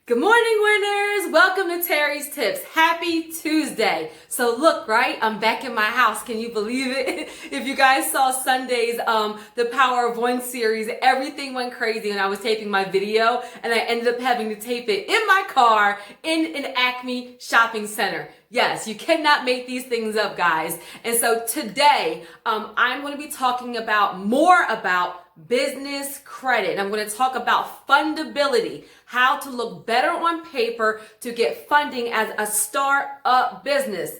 Good morning, winners! Welcome to Terry's Tips. Happy Tuesday. So look, right? I'm back in my house. Can you believe it? If you guys saw Sunday's The Power of One series, everything went crazy when I was taping my video, and I ended up having to tape it in my car in an Acme shopping center. Yes, you cannot make these things up, guys. And so today, I'm going to be talking more about business credit. And I'm going to talk about fundability, how to look better on paper to get funding as a startup business.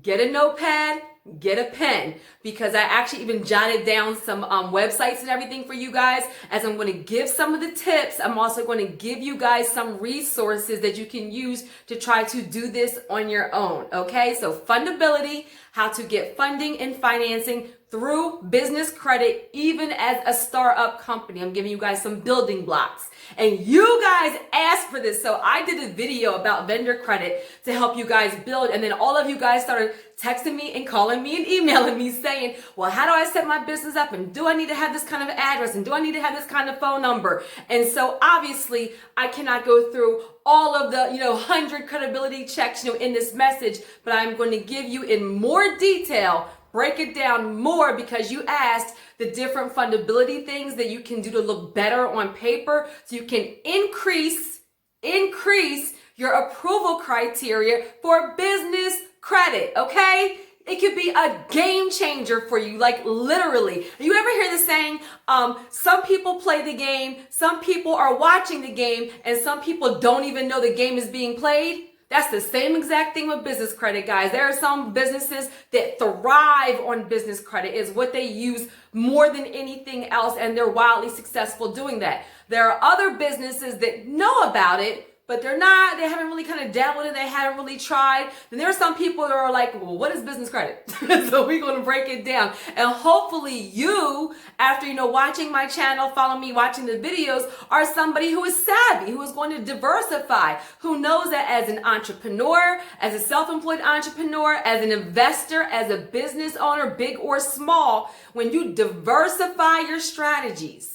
Get a notepad, get a pen, because I actually even jotted down some websites and everything for you guys. As I'm going to give some of the tips, I'm also going to give you guys some resources that you can use to try to do this on your own. Okay, so fundability, how to get funding and financing through business credit, even as a startup company. I'm giving you guys some building blocks. And you guys asked for this. So I did a video about vendor credit to help you guys build. And then all of you guys started texting me and calling me and emailing me saying, well, how do I set my business up? And do I need to have this kind of address? And do I need to have this kind of phone number? And so obviously I cannot go through all of the, 100 credibility checks, in this message, but I'm going to give you in more detail, break it down more, because you asked the different fundability things that you can do to look better on paper so you can increase your approval criteria for business credit, okay? It could be a game changer for you, like literally. You ever hear the saying, some people play the game, some people are watching the game, and some people don't even know the game is being played? That's the same exact thing with business credit, guys. There are some businesses that thrive on business credit. It's what they use more than anything else, and they're wildly successful doing that. There are other businesses that know about it, but they haven't really kind of dabbled in it, they haven't really tried. Then there are some people that are like, well, what is business credit? So we're going to break it down. And hopefully you, after, watching my channel, follow me, watching the videos, are somebody who is savvy, who is going to diversify, who knows that as an entrepreneur, as a self-employed entrepreneur, as an investor, as a business owner, big or small, when you diversify your strategies,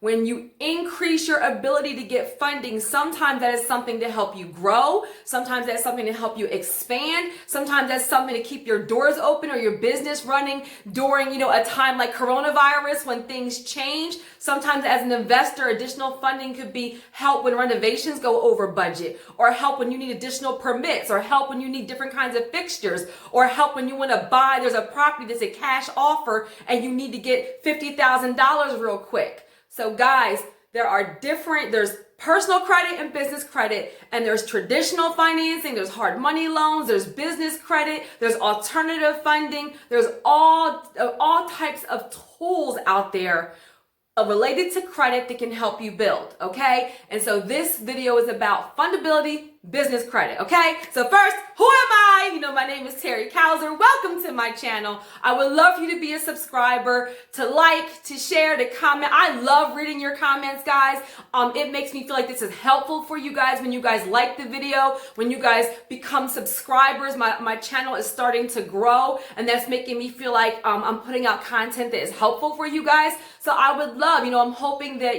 when you increase your ability to get funding, sometimes that is something to help you grow. Sometimes that's something to help you expand. Sometimes that's something to keep your doors open or your business running during, a time like coronavirus when things change. Sometimes as an investor, additional funding could be help when renovations go over budget, or help when you need additional permits, or help when you need different kinds of fixtures, or help when you want to buy, there's a property that's a cash offer and you need to get $50,000 real quick. So guys, there's personal credit and business credit, and there's traditional financing, there's hard money loans, there's business credit, there's alternative funding, there's all types of tools out there related to credit that can help you build, okay? And so this video is about fundability, business credit, okay? So first, who am I? My name is Terri. Welcome to my channel. I would love for you to be a subscriber, to like, to share, to comment. I love reading your comments, guys. It makes me feel like this is helpful for you guys when you guys like the video, when you guys become subscribers. My channel is starting to grow, and that's making me feel like I'm putting out content that is helpful for you guys. So I would love, I'm hoping that,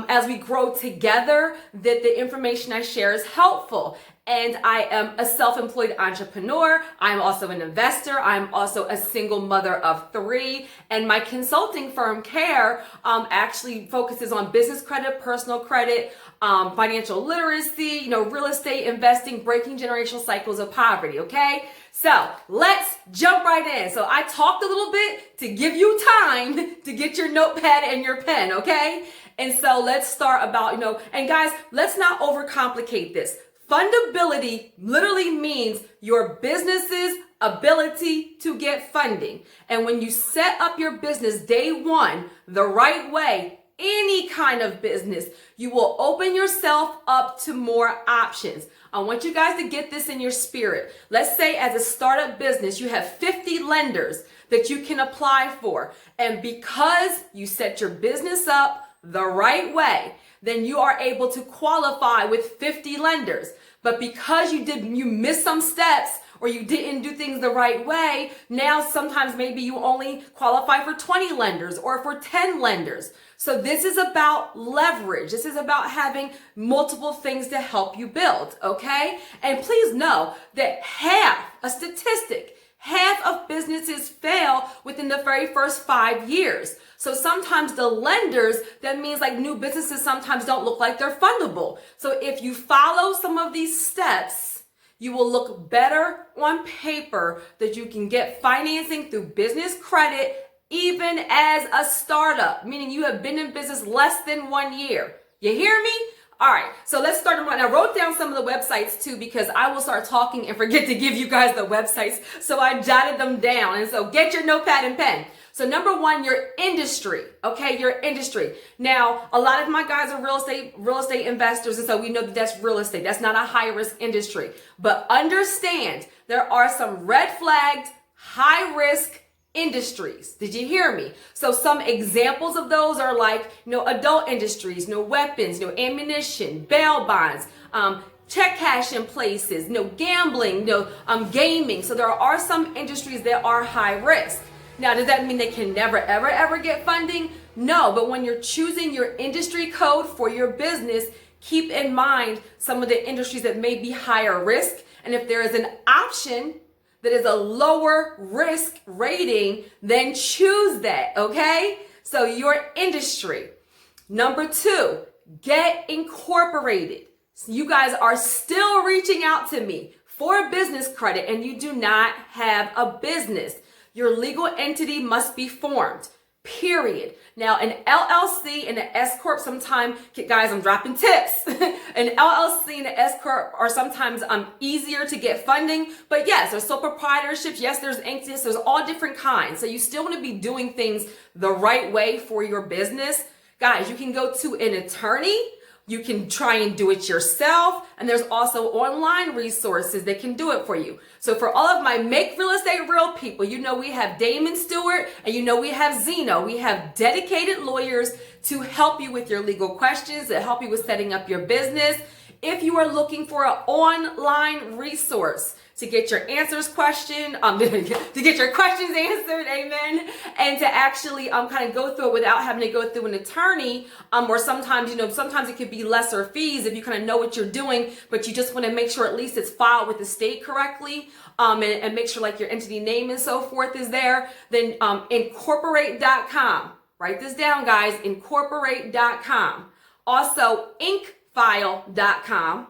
as we grow together, that the information I share is helpful. And I am a self-employed entrepreneur. I'm also an investor. I'm also a single mother of 3. And my consulting firm, Care, actually focuses on business credit, personal credit, financial literacy, real estate investing, breaking generational cycles of poverty, okay? So let's jump right in. So I talked a little bit to give you time to get your notepad and your pen, okay? And so let's start about, and guys, let's not overcomplicate this. Fundability literally means your business's ability to get funding. And when you set up your business day one the right way, any kind of business, you will open yourself up to more options. I want you guys to get this in your spirit. Let's say as a startup business, you have 50 lenders that you can apply for. And because you set your business up the right way, then you are able to qualify with 50 lenders. But because you missed some steps or you didn't do things the right way, now sometimes maybe you only qualify for 20 lenders or for 10 lenders. So this is about leverage. This is about having multiple things to help you build, okay? And please know that a statistic, half of businesses fail within the very first 5 years. So sometimes the lenders, that means like new businesses sometimes don't look like they're fundable. So if you follow some of these steps, you will look better on paper that you can get financing through business credit, even as a startup, meaning you have been in business less than 1 year. You hear me? All right, so let's start. I wrote down some of the websites too, because I will start talking and forget to give you guys the websites. So I jotted them down. And so get your notepad and pen. So number one, your industry, okay? Your industry. Now, a lot of my guys are real estate investors, and so we know that that's real estate. That's not a high risk industry. But understand, there are some red flagged, high risk industries. Did you hear me? So some examples of those are like, adult industries, weapons, ammunition, bail bonds, check cashing places, gambling, gaming. So there are some industries that are high risk. Now, does that mean they can never, ever get funding? No, but when you're choosing your industry code for your business, keep in mind some of the industries that may be higher risk. And if there is an option that is a lower risk rating, then choose that, okay? So your industry. Number two, get incorporated. So you guys are still reaching out to me for business credit and you do not have a business. Your legal entity must be formed, period. Now, an LLC and an S-Corp sometimes, guys, I'm dropping tips. An LLC and an S-Corp are sometimes easier to get funding, but yes, there's sole proprietorships. Yes, there's entities. There's all different kinds. So you still want to be doing things the right way for your business. Guys, you can go to an attorney. You can try and do it yourself. And there's also online resources that can do it for you. So for all of my Make Real Estate Real people, we have Damon Stewart and we have Zeno. We have dedicated lawyers to help you with your legal questions, to help you with setting up your business. If you are looking for an online resource to get your to get your questions answered, amen, and to actually kind of go through it without having to go through an attorney, or sometimes it could be lesser fees if you kind of know what you're doing, but you just want to make sure at least it's filed with the state correctly, and make sure like your entity name and so forth is there. Then incorporate.com. Write this down, guys. Incorporate.com. Also, inkfile.com.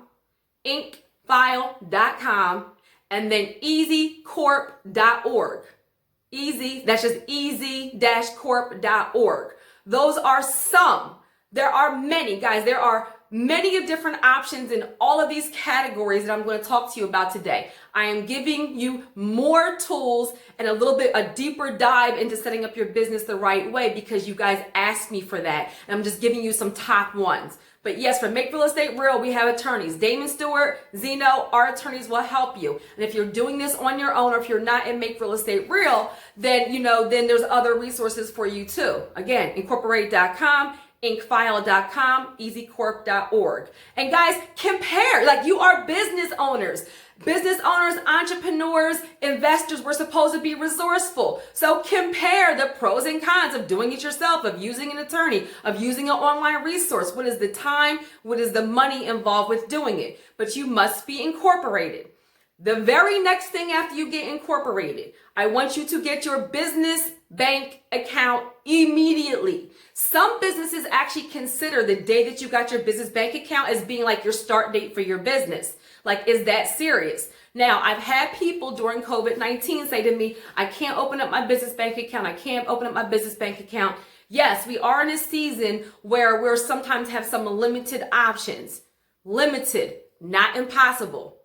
Inkfile.com. And then easycorp.org. Easy, that's just easy-corp.org. Those are some. There are many, guys. There are many of different options in all of these categories that I'm going to talk to you about today. I am giving you more tools and a deeper dive into setting up your business the right way because you guys asked me for that. And I'm just giving you some top ones. But yes, for Make Real Estate Real, we have attorneys. Damon Stewart, Zeno, our attorneys will help you. And if you're doing this on your own, or if you're not in Make Real Estate Real, then, then there's other resources for you too. Again, incorporate.com, inkfile.com, easycorp.org. And guys, compare, like you are business owners. Business owners, entrepreneurs, investors, we're supposed to be resourceful. So compare the pros and cons of doing it yourself, of using an attorney, of using an online resource. What is the time? What is the money involved with doing it? But you must be incorporated. The very next thing after you get incorporated, I want you to get your business bank account immediately. Some businesses actually consider the day that you got your business bank account as being like your start date for your business. Like, is that serious? Now, I've had people during COVID-19 say to me, I can't open up my business bank account. I can't open up my business bank account. Yes, we are in a season where we're sometimes have some limited options. Limited, not impossible.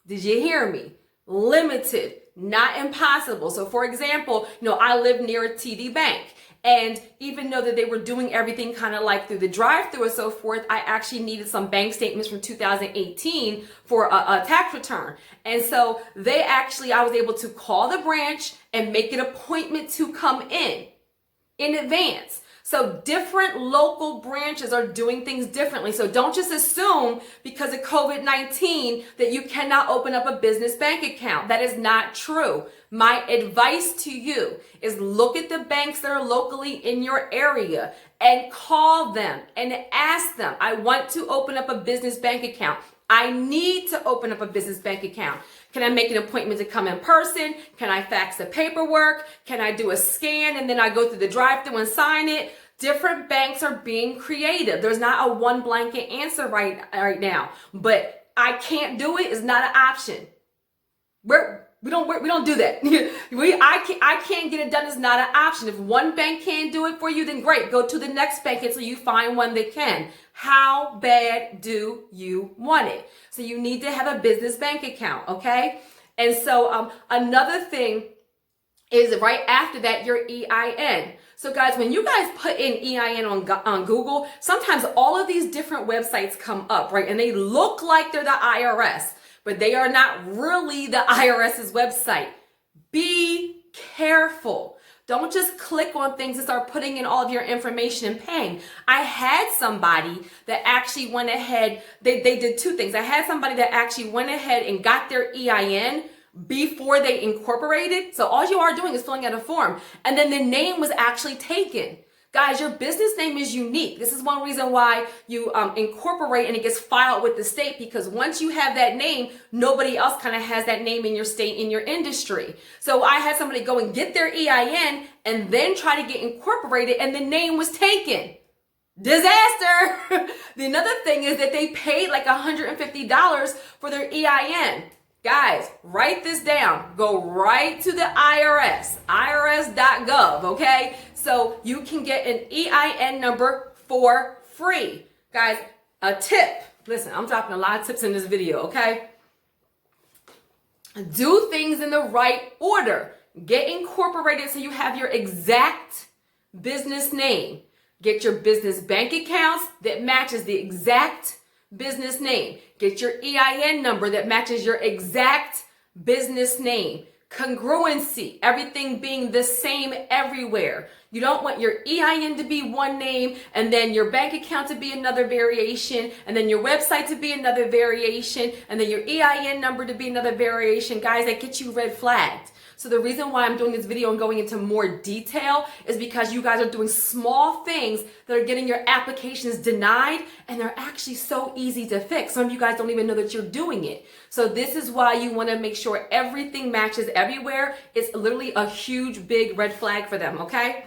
Did you hear me? Limited, not impossible. So for example, I live near a TD Bank. And even though that they were doing everything kind of like through the drive-through and so forth, I actually needed some bank statements from 2018 for a tax return. And so I was able to call the branch and make an appointment to come in advance. So different local branches are doing things differently. So don't just assume because of COVID-19 that you cannot open up a business bank account. That is not true. My advice to you is look at the banks that are locally in your area and call them and ask them, I want to open up a business bank account. I need to open up a business bank account. Can I make an appointment to come in person? Can I fax the paperwork? Can I do a scan and then I go through the drive-thru and sign it? Different banks are being creative. There's not a one blanket answer right now, but I can't do it is not an option. We don't do that. I can't get it done is not an option. If one bank can't do it for you, then great. Go to the next bank until you find one that can. How bad do you want it? So you need to have a business bank account, okay? And so another thing is right after that, your EIN. So guys, when you guys put in EIN on Google, sometimes all of these different websites come up, right? And they look like they're the IRS, but they are not really the IRS's website. Be careful. Don't just click on things and start putting in all of your information and paying. I had somebody that actually went ahead, they did two things. I had somebody that actually went ahead and got their EIN before they incorporated. So all you are doing is filling out a form. And then the name was actually taken. Guys, your business name is unique. This is one reason why you incorporate and it gets filed with the state, because once you have that name, nobody else kind of has that name in your state, in your industry. So I had somebody go and get their EIN and then try to get incorporated and the name was taken. Disaster. The another thing is that they paid like $150 for their EIN. Guys, write this down. Go right to the IRS, irs.gov, okay? So you can get an EIN number for free. Guys, a tip. Listen, I'm dropping a lot of tips in this video, okay? Do things in the right order. Get incorporated so you have your exact business name. Get your business bank accounts that matches the exact business name. Get your EIN number that matches your exact business name. Congruency, everything being the same everywhere. You don't want your EIN to be one name and then your bank account to be another variation and then your website to be another variation and then your EIN number to be another variation. Guys, that gets you red flagged. So the reason why I'm doing this video and going into more detail is because you guys are doing small things that are getting your applications denied, and they're actually so easy to fix. Some of you guys don't even know that you're doing it. So this is why you want to make sure everything matches everywhere. It's literally a huge, big red flag for them, okay?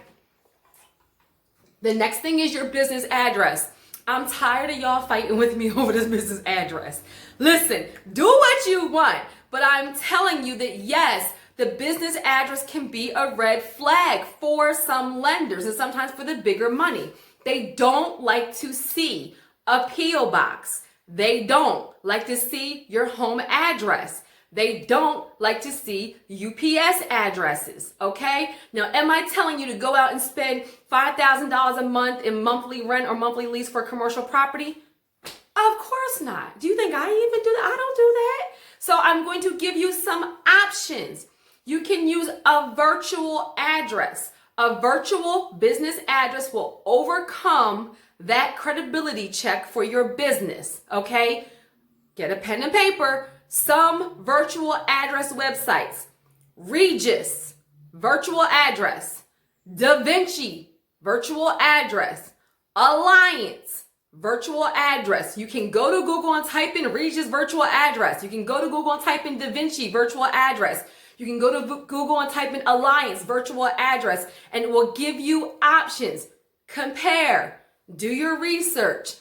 The next thing is your business address. I'm tired of y'all fighting with me over this business address. Listen, do what you want, but I'm telling you that yes, the business address can be a red flag for some lenders and sometimes for the bigger money. They don't like to see a P.O. box. They don't like to see your home address. They don't like to see UPS addresses, okay? Now, am I telling you to go out and spend $5,000 a month in monthly rent or monthly lease for commercial property? Of course not. Do you think I even do that? I don't do that. So I'm going to give you some options. You can use a virtual address. A virtual business address will overcome that credibility check for your business, okay? Get a pen and paper. Some virtual address websites. Regis, virtual address. Da Vinci, virtual address. Alliance, virtual address. You can go to Google and type in Regis virtual address. You can go to Google and type in Da Vinci virtual address. You can go to Google and type in Alliance virtual address, and it will give you options. Compare, do your research,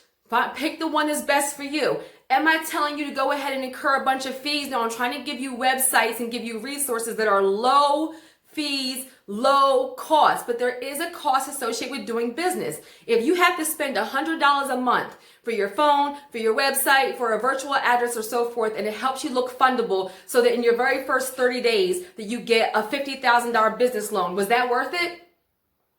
pick the one that's best for you. Am I telling you to go ahead and incur a bunch of fees? No, I'm trying to give you websites and give you resources that are low fees, low cost, but there is a cost associated with doing business. If you have to spend $100 a month for your phone, for your website, for a virtual address or so forth, and it helps you look fundable so that in your very first 30 days that you get a $50,000 business loan, was that worth it?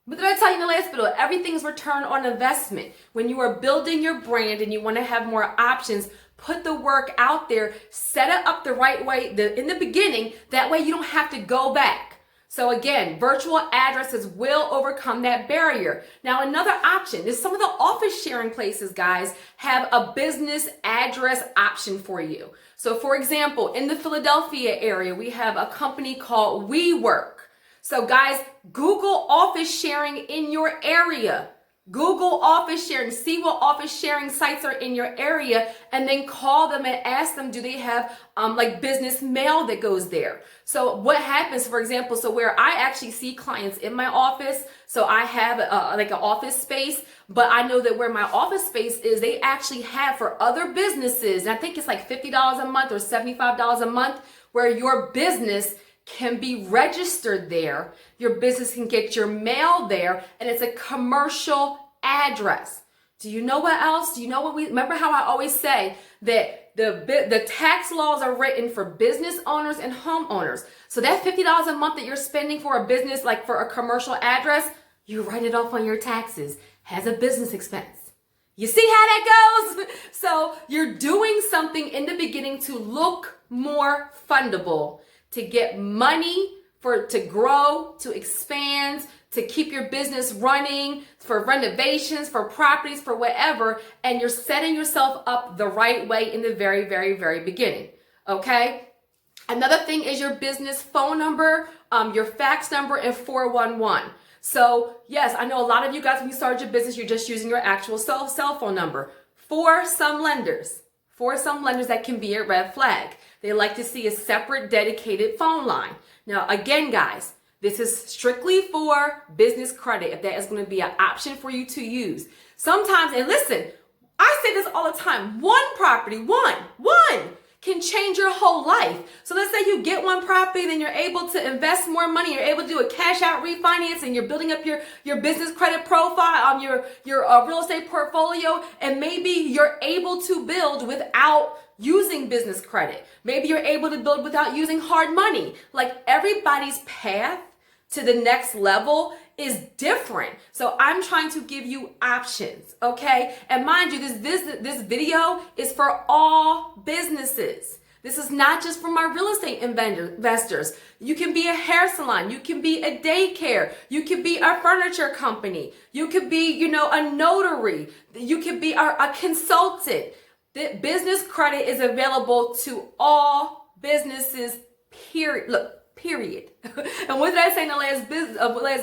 But did I tell you in the last video, everything's return on investment. When you are building your brand and you want to have more options, put the work out there, set it up the right way in the beginning. That way you don't have to go back. So again, virtual addresses will overcome that barrier. Now, another option is some of the office sharing places, guys, have a business address option for you. So for example, in the Philadelphia area, we have a company called WeWork. So guys, Google office sharing in your area. Google office sharing, see what office sharing sites are in your area, and then call them and ask them, do they have like business mail that goes there? So what happens, for example, so where I actually see clients in my office, so I have like an office space, but I know that where my office space is, they actually have for other businesses, and I think it's like $50 a month or $75 a month, where your business can be registered there. Your business can get your mail there, and it's a commercial address. Do you know what else? Do you know what remember how I always say that the tax laws are written for business owners and homeowners. So that $50 a month that you're spending for a business, like for a commercial address, you write it off on your taxes as a business expense. You see how that goes? So you're doing something in the beginning to look more fundable, to get money to grow, to expand, to keep your business running, for renovations, for properties, for whatever, and you're setting yourself up the right way in the very, very, very beginning, okay? Another thing is your business phone number, your fax number, and 411. So yes, I know a lot of you guys, when you started your business, you're just using your actual cell phone number. For some lenders, that can be a red flag. They like to see a separate dedicated phone line. Now, again, guys, this is strictly for business credit, if that is going to be an option for you to use. Sometimes, and listen, I say this all the time, one property, one can change your whole life. So let's say you get one property, then you're able to invest more money, you're able to do a cash out refinance, and you're building up your business credit profile on your real estate portfolio, and maybe you're able to build without using business credit. Maybe you're able to build without using hard money. Like, everybody's path to the next level is different. So I'm trying to give you options, okay? And mind you, this video is for all businesses. This is not just for my real estate investors. You can be a hair salon. You can be a daycare. You can be a furniture company. You could be, a notary. You could be a consultant. The business credit is available to all businesses, period. Look, period. And what did I say in the last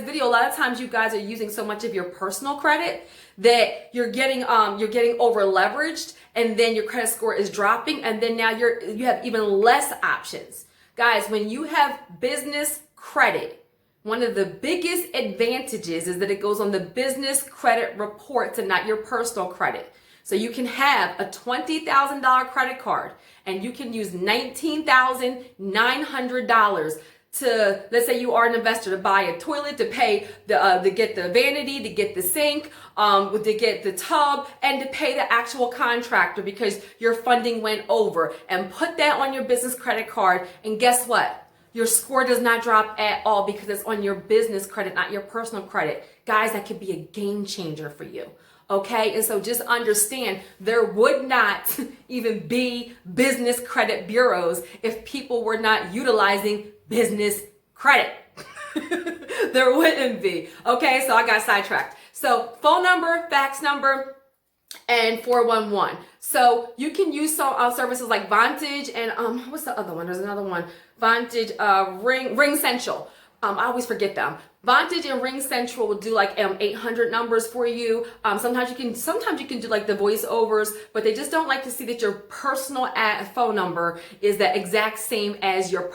video? A lot of times you guys are using so much of your personal credit that you're getting over leveraged, and then your credit score is dropping, and then now you have even less options. Guys, when you have business credit, one of the biggest advantages is that it goes on the business credit reports and not your personal credit. So you can have a $20,000 credit card, and you can use $19,900 to, let's say you are an investor, to buy a toilet, to pay to get the vanity, to get the sink, to get the tub, and to pay the actual contractor because your funding went over, and put that on your business credit card. And guess what? Your score does not drop at all because it's on your business credit, not your personal credit. Guys, that could be a game changer for you. Okay, and so just understand, there would not even be business credit bureaus if people were not utilizing business credit. There wouldn't be. Okay, so I got sidetracked. So phone number, fax number, and 411. So you can use some services like Vantage and what's the other one? There's another one. Vantage, Ring Central. I always forget them. Vantage and Ring Central will do like 800 numbers for you. Sometimes you can do like the voiceovers, but they just don't like to see that your personal phone number is the exact same as your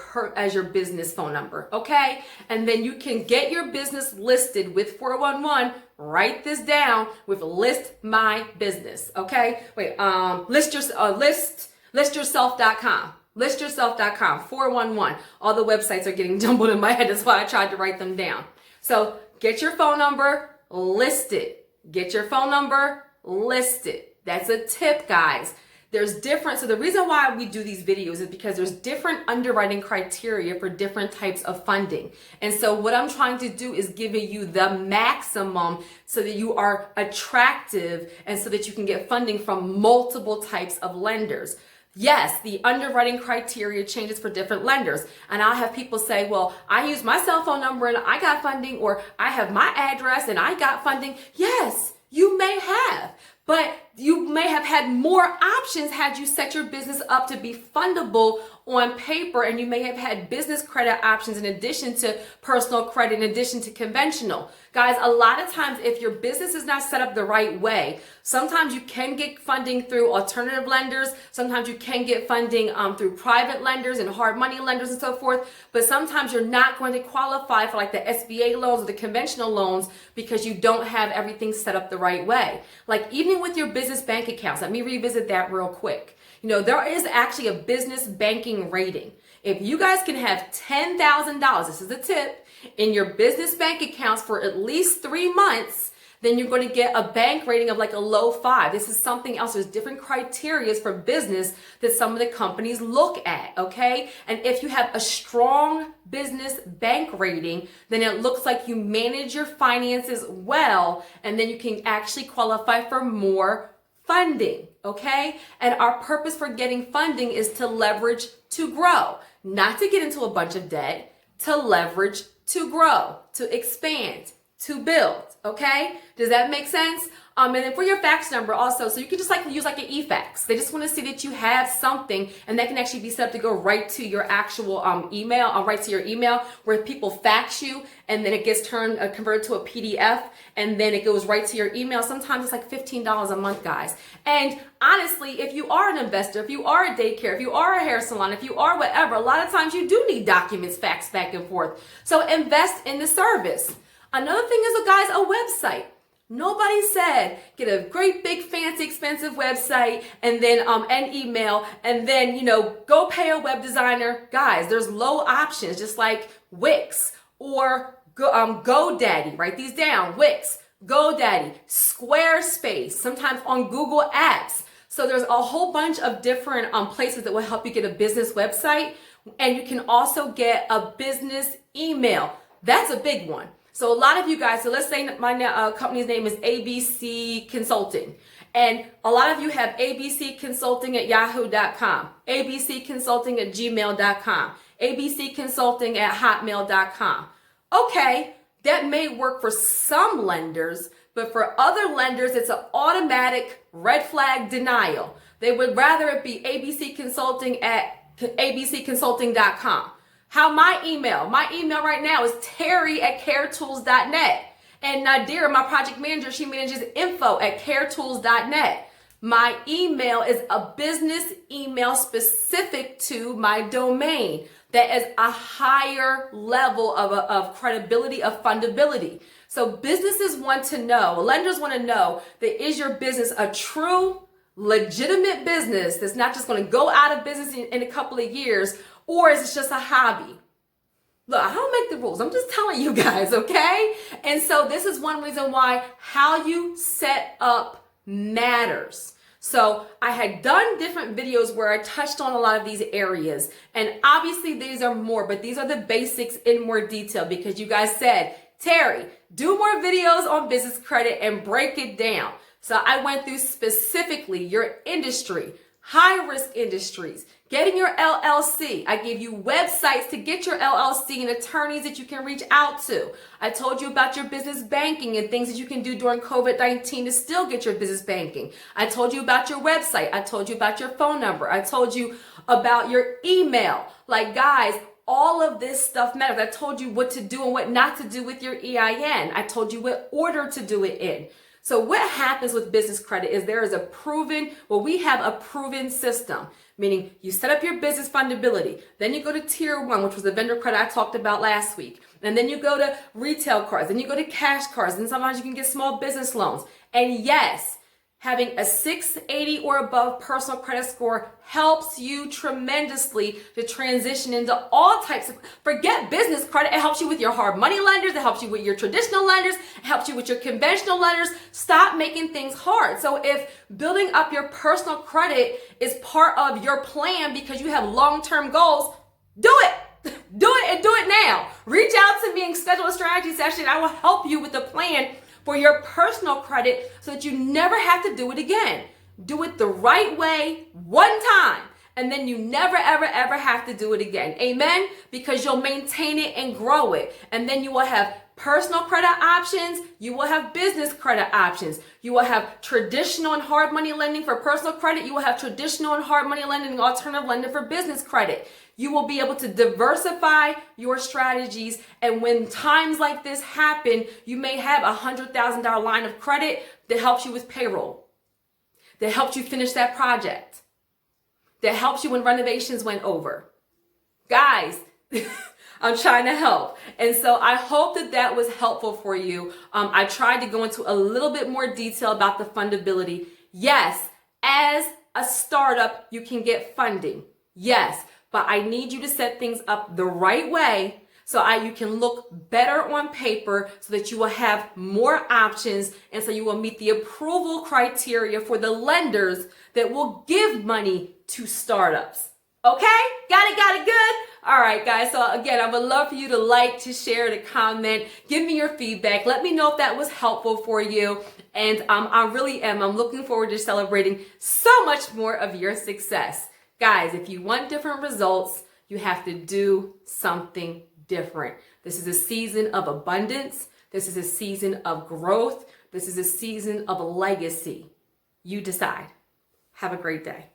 business phone number. Okay, and then you can get your business listed with 411. Write this down with List My Business. Okay, wait. Listyourself.com. Listyourself.com, 411. All the websites are getting jumbled in my head. That's why I tried to write them down. So get your phone number, list it. Get your phone number, list it. That's a tip, guys. There's different, so the reason why we do these videos is because there's different underwriting criteria for different types of funding. And so what I'm trying to do is giving you the maximum so that you are attractive and so that you can get funding from multiple types of lenders. Yes, the underwriting criteria changes for different lenders. And I'll have people say, well, I use my cell phone number and I got funding, or I have my address and I got funding. Yes, you may have, but you may have had more options had you set your business up to be fundable on paper, and you may have had business credit options in addition to personal credit, in addition to conventional. Guys, a lot of times if your business is not set up the right way, sometimes you can get funding through alternative lenders, sometimes you can get funding through private lenders and hard money lenders and so forth, but sometimes you're not going to qualify for like the SBA loans or the conventional loans because you don't have everything set up the right way. Like even with your business bank accounts, let me revisit that real quick. You know, there is actually a business banking rating. If you guys can have $10,000, this is a tip, in your business bank accounts for at least 3 months, then you're going to get a bank rating of like a low 5. This is something else. There's different criteria for business that some of the companies look at, okay? And if you have a strong business bank rating, then it looks like you manage your finances well, and then you can actually qualify for more funding, okay? And our purpose for getting funding is to leverage to grow, not to get into a bunch of debt, to leverage to grow, to expand, to build, okay? Does that make sense? And then for your fax number also, so you can just like use like an e-fax. They just want to see that you have something, and that can actually be set up to go right to your actual email, right to your email, where people fax you and then it gets converted to a PDF, and then it goes right to your email. Sometimes it's like $15 a month, guys. And honestly, if you are an investor, if you are a daycare, if you are a hair salon, if you are whatever, a lot of times you do need documents faxed back and forth. So invest in the service. Another thing is, guys, a website. Nobody said get a great big fancy expensive website and then an email and then go pay a web designer. Guys, there's low options just like Wix or GoDaddy. Write these down: Wix, GoDaddy, Squarespace, sometimes on Google Apps. So there's a whole bunch of different places that will help you get a business website, and you can also get a business email. That's a big one. So a lot of you guys, so let's say my company's name is ABC Consulting. And a lot of you have ABC Consulting at yahoo.com, ABC Consulting at gmail.com, ABC Consulting at hotmail.com. Okay, that may work for some lenders, but for other lenders, it's an automatic red flag denial. They would rather it be ABC Consulting at abcconsulting.com. How my email right now is Terri at caretools.net. And Nadir, my project manager, she manages info at caretools.net. My email is a business email specific to my domain that is a higher level of credibility, of fundability. So businesses want to know, lenders want to know that is your business a true, legitimate business that's not just going to go out of business in a couple of years, or is it just a hobby? Look, I don't make the rules. I'm just telling you guys, okay? And so this is one reason why how you set up matters. So I had done different videos where I touched on a lot of these areas. And obviously these are more, but these are the basics in more detail because you guys said, Terri, do more videos on business credit and break it down. So I went through specifically your industry, high risk industries, getting your LLC. I gave you websites to get your LLC and attorneys that you can reach out to. I told you about your business banking and things that you can do during COVID-19 to still get your business banking. I told you about your website. I told you about your phone number. I told you about your email. Like, guys, all of this stuff matters. I told you what to do and what not to do with your EIN. I told you what order to do it in. So what happens with business credit is we have a proven system, meaning you set up your business fundability. Then you go to tier 1, which was the vendor credit I talked about last week. And then you go to retail cards, then you go to cash cards, and sometimes you can get small business loans. And yes, having a 680 or above personal credit score helps you tremendously to transition into all types of, forget business credit, it helps you with your hard money lenders, it helps you with your traditional lenders, it helps you with your conventional lenders. Stop making things hard. So if building up your personal credit is part of your plan because you have long-term goals, do it. Do it and do it now. Reach out to me and schedule a strategy session. I will help you with a plan for your personal credit so that you never have to do it again. Do it the right way one time and then you never, ever, ever have to do it again. Amen? Because you'll maintain it and grow it. And then you will have personal credit options. You will have business credit options. You will have traditional and hard money lending for personal credit. You will have traditional and hard money lending and alternative lending for business credit. You will be able to diversify your strategies. And when times like this happen, you may have a $100,000 line of credit that helps you with payroll, that helps you finish that project, that helps you when renovations went over. Guys, I'm trying to help. And so I hope that that was helpful for you. I tried to go into a little bit more detail about the fundability. Yes, as a startup, you can get funding. Yes, but I need you to set things up the right way so you can look better on paper so that you will have more options and so you will meet the approval criteria for the lenders that will give money to startups. Okay? Got it good? All right, guys. So again, I would love for you to like, to share, to comment, give me your feedback. Let me know if that was helpful for you. And I really am. I'm looking forward to celebrating so much more of your success. Guys, if you want different results, you have to do something different. This is a season of abundance. This is a season of growth. This is a season of legacy. You decide. Have a great day.